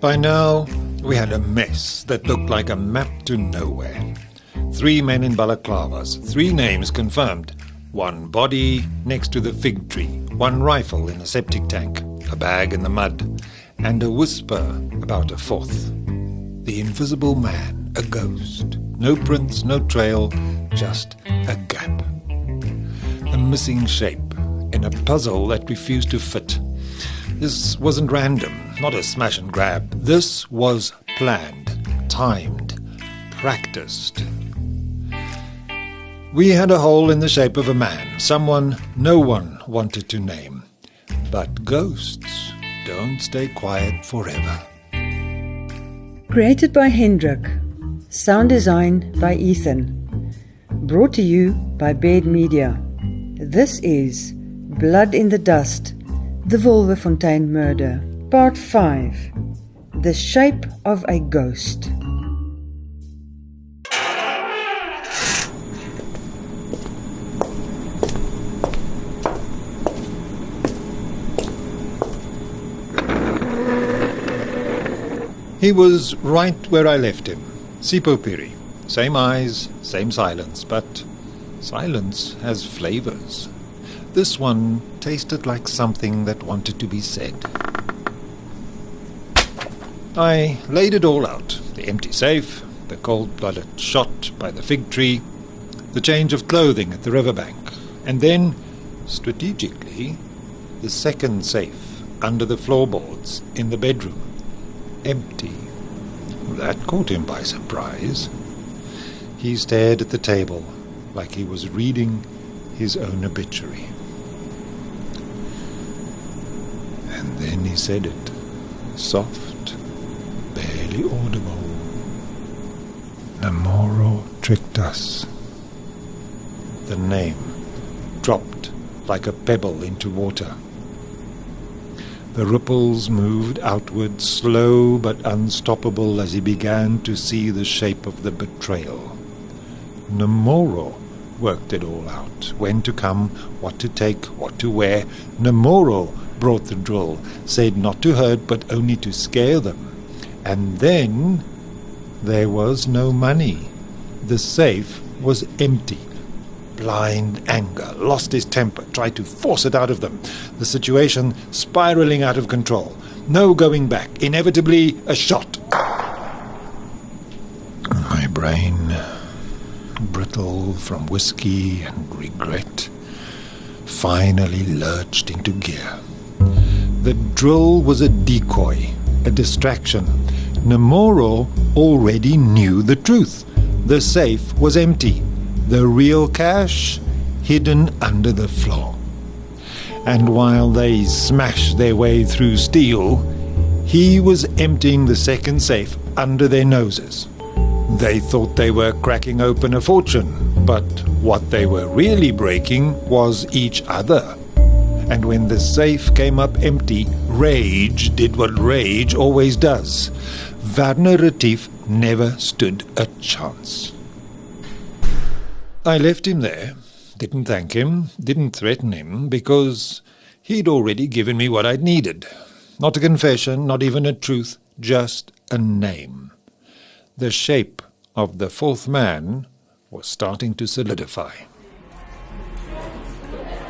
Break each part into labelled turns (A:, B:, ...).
A: By now, we had a mess that looked like a map to nowhere. 3 men in balaclavas, 3 names confirmed. 1 body next to the fig tree, 1 rifle in a septic tank, a bag in the mud, and a whisper about a 4th. The invisible man, a ghost. No prints, no trail, just a gap. A missing shape in a puzzle that refused to fit. This wasn't random, not a smash and grab. This was planned, timed, practiced. We had a hole in the shape of a man, someone no one wanted to name. But ghosts don't stay quiet forever.
B: Created by Hendrik. Sound design by Ethan. Brought to you by Bed Media. This is Blood in the Dust, The Wolverfontein Murder, Part 5. The Shape of a Ghost.
A: He was right where I left him. Sipho-Phiri. Same eyes, same silence, but silence has flavors. This one tasted like something that wanted to be said. I laid it all out. The empty safe, the cold-blooded shot by the fig tree, the change of clothing at the riverbank, and then, strategically, the second safe under the floorboards in the bedroom. Empty. That caught him by surprise. He stared at the table like he was reading his own obituary. And then he said it, soft, barely audible. Namoro tricked us. The name dropped like a pebble into water. The ripples moved outward, slow but unstoppable, as he began to see the shape of the betrayal. Namoro worked it all out. When to come, what to take, what to wear. Namoro brought the drill, said not to hurt but only to scare them. And then there was no money. The safe was empty. Blind anger, lost his temper, tried to force it out of them. The situation spiraling out of control. No going back. Inevitably, a shot. My brain, brittle from whiskey and regret, finally lurched into gear. The drill was a decoy, a distraction. Namoro already knew the truth. The safe was empty. The real cash hidden under the floor. And while they smashed their way through steel, he was emptying the second safe under their noses. They thought they were cracking open a fortune, but what they were really breaking was each other. And when the safe came up empty, rage did what rage always does. Werner Retief never stood a chance. I left him there, didn't thank him, didn't threaten him, because he'd already given me what I'd needed. Not a confession, not even a truth, just a name. The shape of the 4th man was starting to solidify.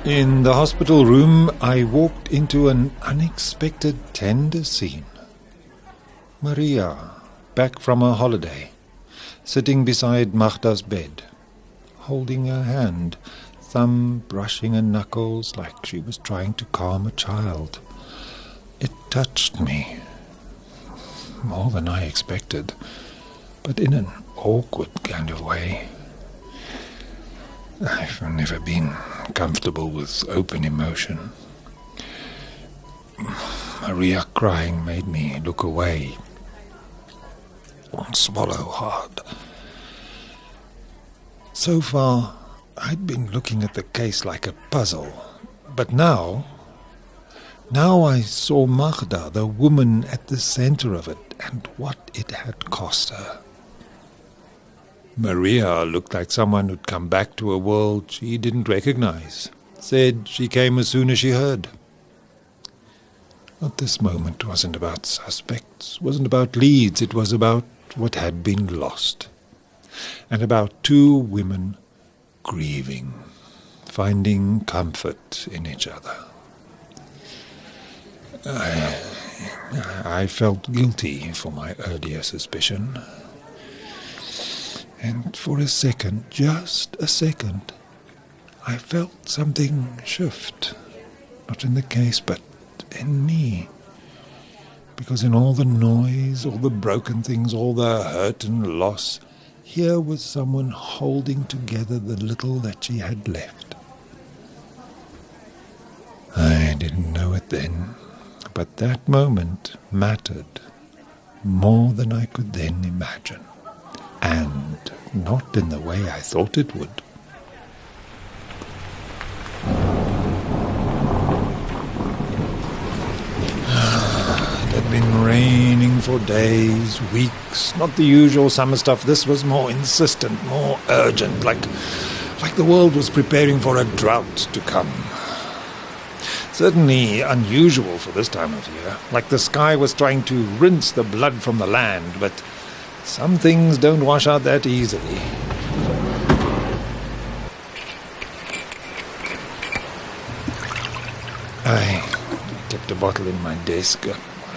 A: In the hospital room, I walked into an unexpected tender scene. Maria, back from her holiday, sitting beside Magda's bed, holding her hand, thumb brushing her knuckles like she was trying to calm a child. It touched me, more than I expected, but in an awkward kind of way. I've never been comfortable with open emotion. Maria crying made me look away, swallow hard. So far, I'd been looking at the case like a puzzle, but now I saw Magda, the woman at the center of it, and what it had cost her. Maria looked like someone who'd come back to a world she didn't recognize. Said she came as soon as she heard. But this moment wasn't about suspects, wasn't about leads, it was about what had been lost. And about two women grieving, finding comfort in each other. I felt guilty for my earlier suspicion. And for a second, just a second, I felt something shift. Not in the case, but in me. Because in all the noise, all the broken things, all the hurt and loss, here was someone holding together the little that she had left. I didn't know it then, but that moment mattered more than I could then imagine, and not in the way I thought it would. It had been raining for days, weeks, not the usual summer stuff. This was more insistent, more urgent, like the world was preparing for a drought to come. Certainly unusual for this time of year, like the sky was trying to rinse the blood from the land, but some things don't wash out that easily. I kept a bottle in my desk. I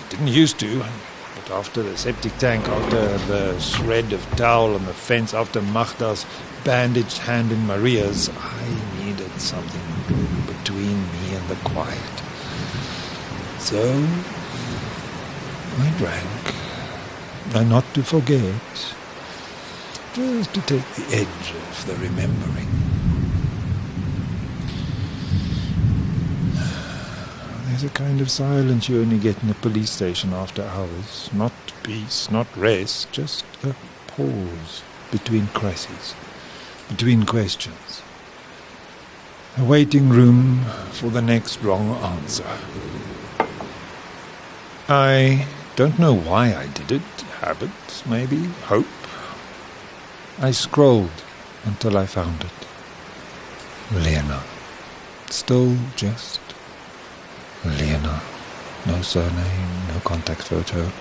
A: didn't used to, but after the septic tank, after the shred of towel on the fence, after Magda's bandaged hand in Maria's, I needed something between me and the quiet. So I drank, and not to forget, just to take the edge of the remembering. There's a kind of silence you only get in a police station after hours. Not peace, not rest, just a pause between crises, between questions. A waiting room for the next wrong answer. I don't know why I did it. Habit, maybe, hope. I scrolled until I found it. Lena. Still just Lena. No surname, no contact photo.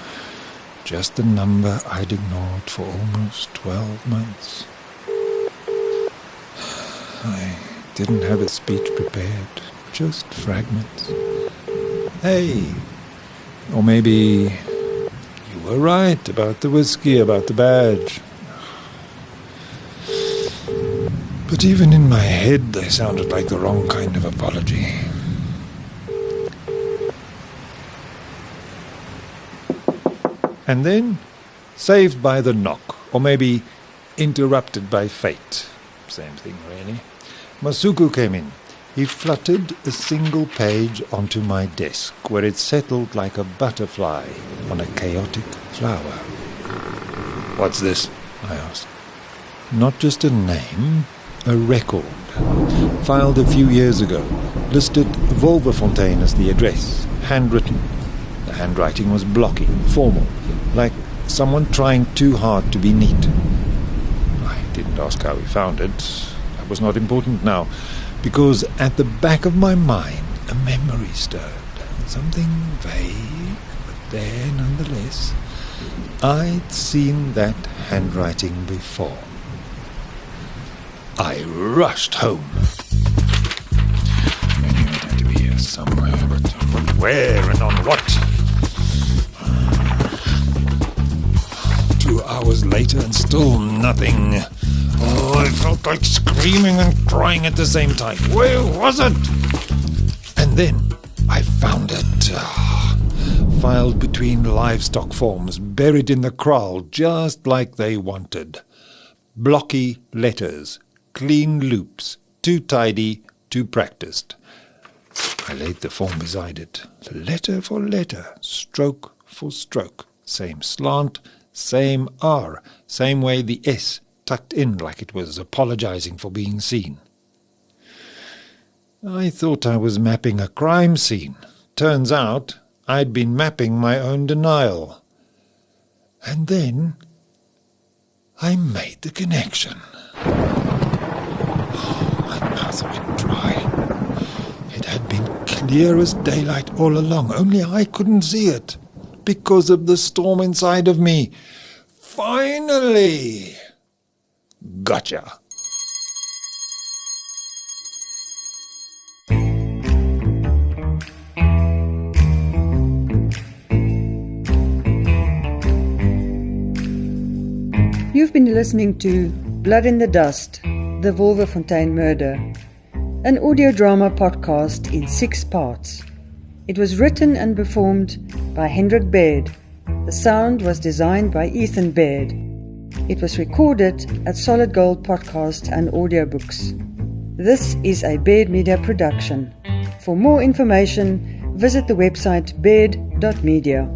A: Just the number I'd ignored for almost 12 months. I didn't have a speech prepared, just fragments. Hey, or maybe you were right about the whiskey, about the badge. But even in my head, they sounded like the wrong kind of apology. And then, saved by the knock, or maybe interrupted by fate. Same thing, really. Masuku came in. He fluttered a single page onto my desk, where it settled like a butterfly on a chaotic flower. "What's this?" I asked. Not just a name, a record. Filed a few years ago. Listed Wolverfontein as the address. Handwritten. The handwriting was blocky, formal, like someone trying too hard to be neat. I didn't ask how he found it. That was not important now, because at the back of my mind a memory stirred. Something vague, but there nonetheless. I'd seen that handwriting before. I rushed home. I knew it had to be here somewhere, but where and on what? 2 hours later and still nothing. Oh, I felt like screaming and crying at the same time. Where was it? And then I found it. Filed between livestock forms, buried in the kraal, just like they wanted. Blocky letters, clean loops, too tidy, too practiced. I laid the form beside it, letter for letter, stroke for stroke, same slant, same R, same way the S tucked in like it was apologizing for being seen. I thought I was mapping a crime scene. Turns out I'd been mapping my own denial. And then I made the connection. My mouth went dry. It had been clear clear as daylight all along, only I couldn't see it because of the storm inside of me. Finally! Gotcha!
B: You've been listening to Blood in the Dust, The Wolverfontein Murder, an audio drama podcast in 6 parts. It was written and performed by Hendrik Baird. The sound was designed by Ethan Baird. It was recorded at Solid Gold Podcast and Audiobooks. This is a Baird Media production. For more information, visit the website baird.media.